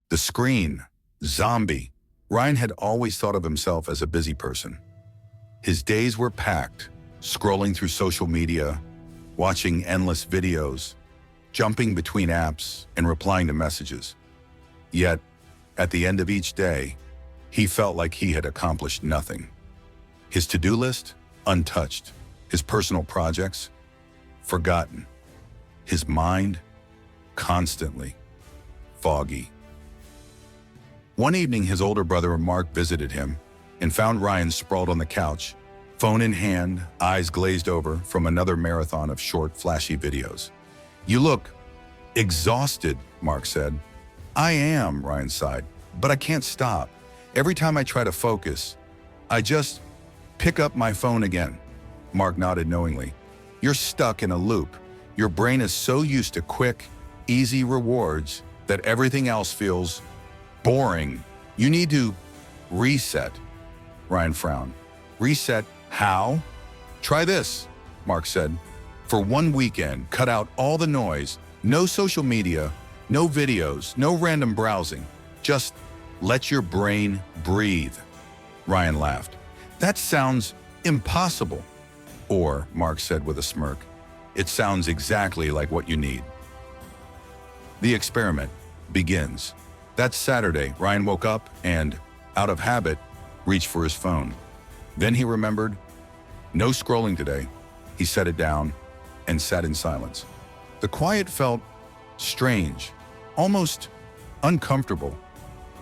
The screen, zombie. Ryan had always thought of himself as a busy person. His days were packed, scrolling through social media, watching endless videos, jumping between apps, and replying to messages. Yet, at the end of each day, he felt like he had accomplished nothing. His to-do list, untouched. His personal projects, forgotten. His mind, constantly foggy. One evening, his older brother Mark visited him and found Ryan sprawled on the couch, phone in hand, eyes glazed over from another marathon of short, flashy videos. "You look exhausted," Mark said. "I am," Ryan sighed, "but I can't stop. Every time I try to focus, I just pick up my phone again." Mark nodded knowingly. "You're stuck in a loop. Your brain is so used to quick, easy rewards that everything else feels boring. You need to reset." Ryan frowned. "Reset how?" "Try this," Mark said. "For one weekend, cut out all the noise, no social media, no videos, no random browsing. Just let your brain breathe." Ryan laughed. "That sounds impossible." "Or," Mark said with a smirk, "it sounds exactly like what you need." The experiment begins. That Saturday, Ryan woke up and, out of habit, reached for his phone. Then he remembered, no scrolling today. He set it down and sat in silence. The quiet felt strange, almost uncomfortable.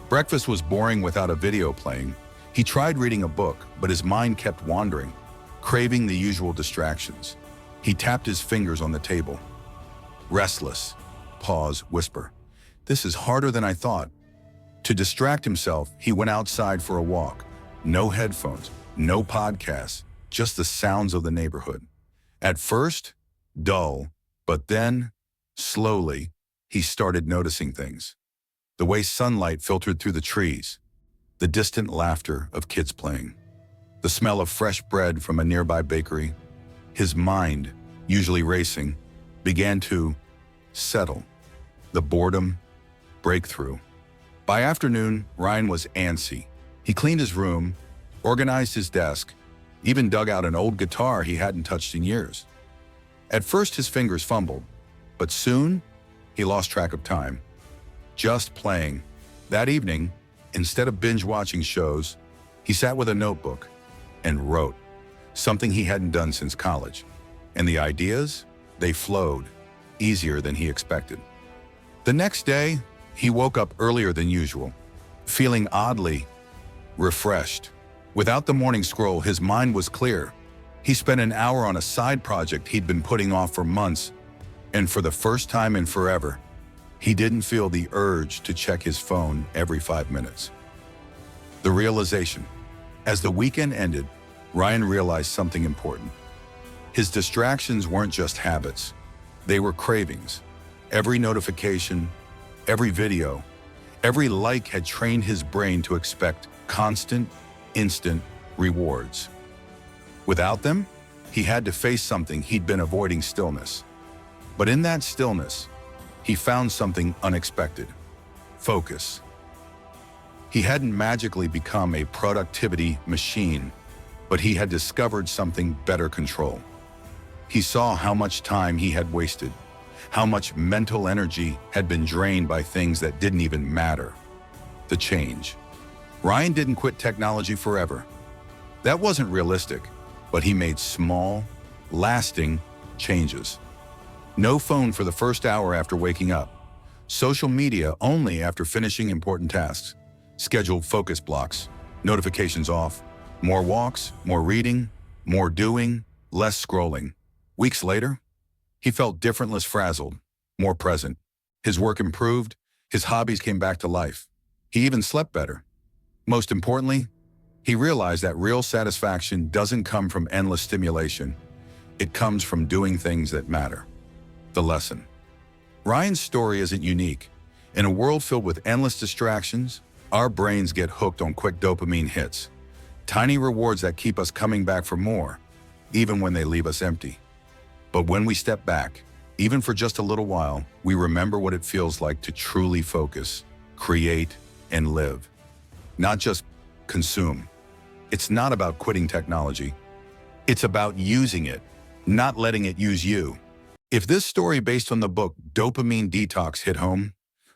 Breakfast was boring without a video playing. He tried reading a book, but his mind kept wandering, craving the usual distractions. He tapped his fingers on the table. Restless. Pause, whisper. "This is harder than I thought." To distract himself, he went outside for a walk. No headphones, no podcasts, just the sounds of the neighborhood. At first, dull, but then, slowly, he started noticing things. The way sunlight filtered through the trees, the distant laughter of kids playing, the smell of fresh bread from a nearby bakery. His mind, usually racing, began to settle. The boredom, breakthrough. By afternoon, Ryan was antsy. He cleaned his room, organized his desk, even dug out an old guitar he hadn't touched in years. At first, his fingers fumbled, but soon, he lost track of time. Just playing. That evening, instead of binge-watching shows, he sat with a notebook and wrote, something he hadn't done since college. And the ideas, they flowed, easier than he expected. The next day, he woke up earlier than usual, feeling oddly refreshed. Without the morning scroll, his mind was clear. He spent an hour on a side project he'd been putting off for months, and for the first time in forever, he didn't feel the urge to check his phone every 5 minutes. The realization. As the weekend ended, Ryan realized something important. His distractions weren't just habits. They were cravings. Every notification, every video, every like had trained his brain to expect constant, instant rewards. Without them, he had to face something he'd been avoiding: stillness. But in that stillness, he found something unexpected: focus. He hadn't magically become a productivity machine, but he had discovered something: better control. He saw how much time he had wasted, how much mental energy had been drained by things that didn't even matter. The change. Ryan didn't quit technology forever. That wasn't realistic, but he made small, lasting changes. No phone for the first hour after waking up. Social media only after finishing important tasks. Scheduled focus blocks, notifications off. More walks, more reading, more doing, less scrolling. Weeks later, he felt different, less frazzled, more present. His work improved, his hobbies came back to life. He even slept better. Most importantly, he realized that real satisfaction doesn't come from endless stimulation. It comes from doing things that matter. The lesson. Ryan's story isn't unique. In a world filled with endless distractions, our brains get hooked on quick dopamine hits. Tiny rewards that keep us coming back for more, even when they leave us empty. But when we step back, even for just a little while, we remember what it feels like to truly focus, create, and live. Not just consume. It's not about quitting technology. It's about using it, not letting it use you. If this story based on the book Dopamine Detox hit home,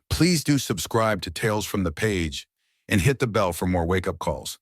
please do subscribe to Tales from the Page and hit the bell for more wake-up calls.